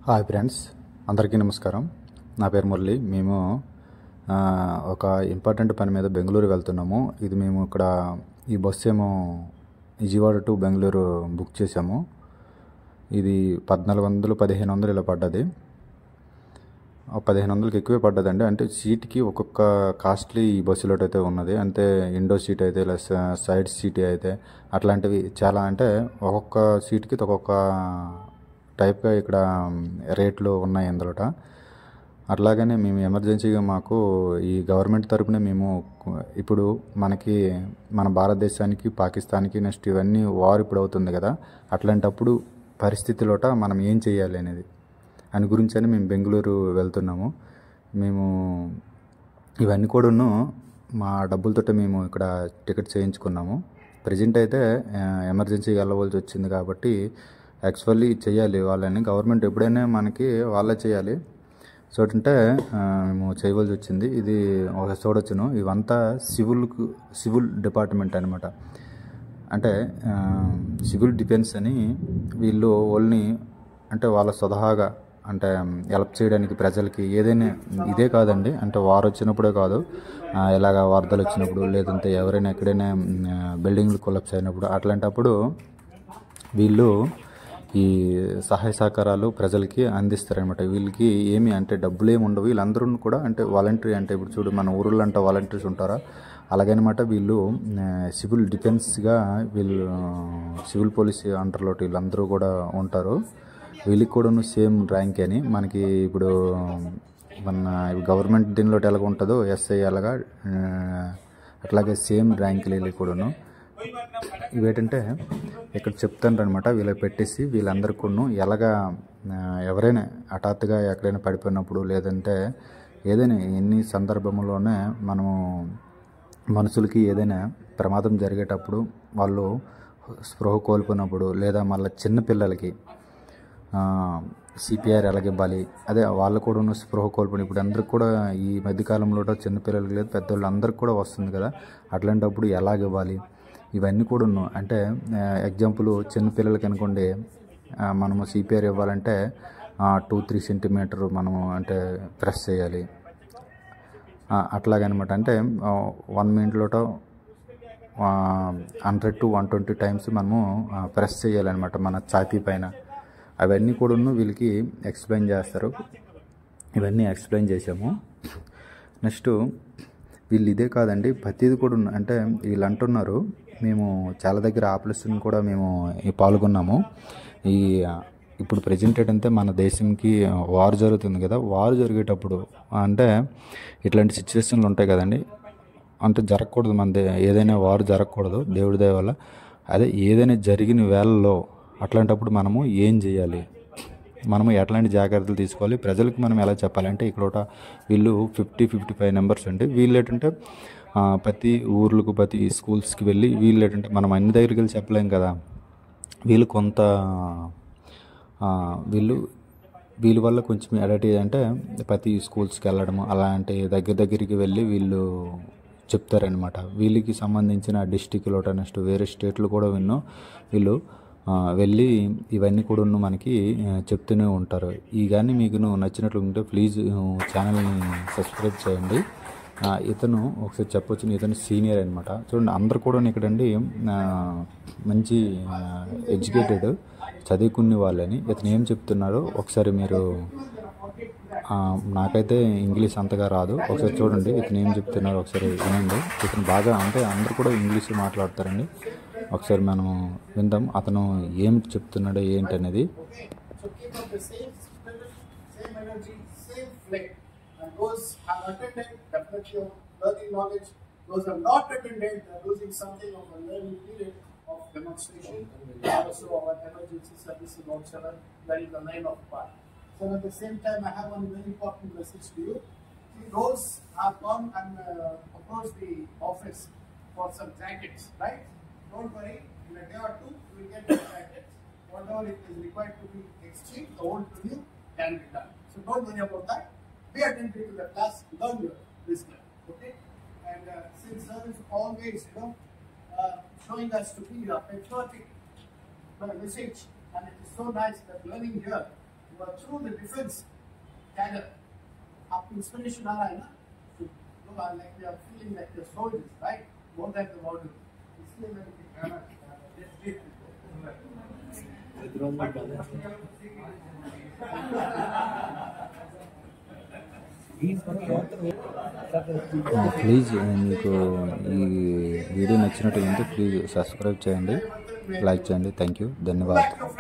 Hi friends, అందరికీ నమస్కారం. నా పేరు మురళి. మేము ఒక ఇంపార్టెంట్ పని మీద బెంగళూరు వెళ్తున్నాము. ఇది మేము ఇక్కడ ఈ బస్సు ఏమో విజయవాడ టు బెంగళూరు బుక్ చేసాము. ఇది 1400 1500 ఇలా పడ్డది. 1500కి ఎక్కువే పడ్డదండి. అంటే సీట్కి ఒక్కొక్క కాస్ట్లీ ఈ బస్సులో అయితే ఉన్నది. అంటే ఇండో సీట్ అయితే ఇలా సైడ్ సీట్ అయితే అట్లాంటివి చాలా, అంటే ఒక్కొక్క సీట్కి ఒక్కొక్క టైప్గా ఇక్కడ రేట్లు ఉన్నాయి అందులోట. అట్లాగనే మేము ఎమర్జెన్సీగా మాకు ఈ గవర్నమెంట్ తరపున మేము ఇప్పుడు మన భారతదేశానికి పాకిస్తాన్కి నెక్స్ట్ ఇవన్నీ వార్ ఇప్పుడు అవుతుంది కదా, అట్లాంటప్పుడు పరిస్థితిలోట మనం ఏం చేయాలి అనేది అని గురించి అని మేము బెంగళూరు వెళ్తున్నాము. మేము ఇవన్నీ కూడాను మా డబ్బులతో మేము ఇక్కడ టికెట్ చేయించుకున్నాము. ప్రజెంట్ అయితే ఎమర్జెన్సీగా వెళ్ళవలసి వచ్చింది కాబట్టి యాక్చువల్లీ చేయాలి వాళ్ళని. గవర్నమెంట్ ఎప్పుడైనా మనకి వాళ్ళే చేయాలి. సో అంటే మేము చేయవలసి వచ్చింది. ఇది ఒక చూడొచ్చును, ఇవంతా సివిల్ డిపార్ట్మెంట్ అనమాట. అంటే సివిల్ డిఫెన్స్ అని వీళ్ళు ఓన్లీ అంటే వాళ్ళ స్వతహాగా అంటే హెల్ప్ చేయడానికి ప్రజలకి ఏదైనా ఇదే కాదండి. అంటే వార్ వచ్చినప్పుడే కాదు, ఇలాగ వరదలు వచ్చినప్పుడు లేదంటే ఎవరైనా ఎక్కడైనా బిల్డింగ్లు కొలాప్స్ అయినప్పుడు అట్లాంటప్పుడు వీళ్ళు ఈ సహాయ సహకారాలు ప్రజలకి అందిస్తారనమాట. వీళ్ళకి ఏమి అంటే డబ్బులు ఏమి ఉండవు. వీళ్ళందరూ కూడా అంటే వాలంటరీ, అంటే ఇప్పుడు చూడు మన ఊళ్ళో అంటే వాలంటీర్స్ ఉంటారా అలాగనమాట. వీళ్ళు సివిల్ డిఫెన్స్గా వీళ్ళు సివిల్ పోలీస్ అండర్లో వీళ్ళందరూ కూడా ఉంటారు. వీళ్ళకి కూడా సేమ్ ర్యాంక్ అని మనకి ఇప్పుడు మన గవర్నమెంట్ దీనిలో ఎలాగ ఉంటుందో ఎస్ఐ అలాగా అట్లాగే సేమ్ ర్యాంకులు వీళ్ళకి కూడాను. ఇవేంటంటే ఇక్కడ చెప్తాను అనమాట. వీళ్ళకి పెట్టేసి వీళ్ళందరికీ ఎలాగా ఎవరైనా హఠాత్తుగా ఎక్కడైనా పడిపోయినప్పుడు లేదంటే ఏదైనా ఎన్ని సందర్భంలోనే మనము మనుషులకి ఏదైనా ప్రమాదం జరిగేటప్పుడు వాళ్ళు స్పృహ కోల్పోయినప్పుడు లేదా మళ్ళీ చిన్నపిల్లలకి సిపిఆర్ ఎలాగివ్వాలి, అదే వాళ్ళు కూడా స్పృహ కోల్పోయిన ఇప్పుడు అందరికి కూడా ఈ మధ్యకాలంలో చిన్నపిల్లలకి లేదు పెద్దవాళ్ళు అందరికి కూడా వస్తుంది కదా, అట్లాంటప్పుడు ఎలాగివ్వాలి ఇవన్నీ కూడా అంటే ఎగ్జాంపుల్ చిన్నపిల్లలకి అనుకోండి, మనము సిపిఆర్ ఇవ్వాలంటే 2-3 సెంటీమీటర్ మనము అంటే ప్రెస్ చేయాలి అట్లాగనమాట. అంటే 1 మినిట్లో 100 to 120 టైమ్స్ మనము ప్రెస్ చేయాలన్నమాట మన ఛాతీ పైన. అవన్నీ కూడా వీళ్ళకి ఎక్స్ప్లెయిన్ చేస్తారు. ఇవన్నీ ఎక్స్ప్లెయిన్ చేసాము. నెక్స్ట్ వీళ్ళు ఇదే కాదండి, ప్రతిది కూడా అంటే వీళ్ళు అంటున్నారు మేము చాలా దగ్గర ఆపరేషన్ కూడా మేము పాల్గొన్నాము. ఇప్పుడు ప్రజెంట్ ఏంటంటే మన దేశంకి వార్ జరుగుతుంది కదా, వార్ జరిగేటప్పుడు అంటే ఇట్లాంటి సిచ్యువేషన్లు ఉంటాయి కదండి. అంటే జరగకూడదు, ఏదైనా వార్ జరగకూడదు దేవుడి దయ వల్ల. అదే ఏదైనా జరిగిన వేళల్లో అట్లాంటప్పుడు మనము ఏం చేయాలి, మనము ఎట్లాంటి జాగ్రత్తలు తీసుకోవాలి, ప్రజలకు మనం ఎలా చెప్పాలంటే ఇక్కడ వీళ్ళు 50-55 మెంబర్స్ అండి. వీళ్ళు ఏంటంటే ప్రతి ఊర్లకు ప్రతి స్కూల్స్కి వెళ్ళి వీళ్ళు ఏంటంటే మనం అన్ని దగ్గరికి వెళ్ళి చెప్పలేం కదా, వీళ్ళు కొంత వీళ్ళ వల్ల కొంచెం ఎడటి అంటే ప్రతి స్కూల్స్కి వెళ్ళడము అలాంటి దగ్గరికి వెళ్ళి వీళ్ళు చెప్తారనమాట. వీళ్ళకి సంబంధించిన డిస్టిక్లో నెక్స్ట్ వేరే స్టేట్లు కూడా వీళ్ళు వెళ్ళి ఇవన్నీ కూడా మనకి చెప్తూనే ఉంటారు. ఈ కానీ మీకు నచ్చినట్లు ఉంటే ప్లీజ్ ఛానల్ని సబ్స్క్రైబ్ చేయండి. ఇతను ఒకసారి చెప్పొచ్చు, ఇతను సీనియర్ అనమాట. చూడండి అందరు కూడా ఇక్కడండి మంచి ఎడ్యుకేటెడ్ చదువుకునే వాళ్ళని. ఇతను ఏం చెప్తున్నారో ఒకసారి మీరు, నాకైతే ఇంగ్లీష్ అంతగా రాదు, ఒకసారి చూడండి ఇతను ఏం చెప్తున్నారో ఒకసారి వినండి. ఇతను బాగా అంటే అందరు కూడా ఇంగ్లీష్ మాట్లాడతారండి. ఒకసారి మనం విందాం అతను ఏం చెప్తున్నాడో ఏంటి అనేది. Those have attended definitely learning knowledge. Those have not attended, they are losing something of a learning period of demonstration. Also, our emergency service is also there is a line of part. So at the same time, I have one very important message to you. See, those have gone and approached the office for some jackets, right? Don't worry, in a day or two, you will get the jackets. Whatever it is required to be exchanged, the old to new can be done. So don't worry about that. Pay attention to the class, learn this class, okay? And since sir is always, showing us to be a patriotic message, and it is so nice that learning here you are through the defense cadre. आपको inspiration आ रहा है ना? तो like we are feeling like the soldiers, right? More than the model. इसलिए मैंने कहना please మీకు ఈ వీడియో నచ్చినట్లయితే ప్లీజ్ సబ్స్క్రైబ్ చేయండి, లైక్ చేయండి. థ్యాంక్ యూ, ధన్యవాదాలు.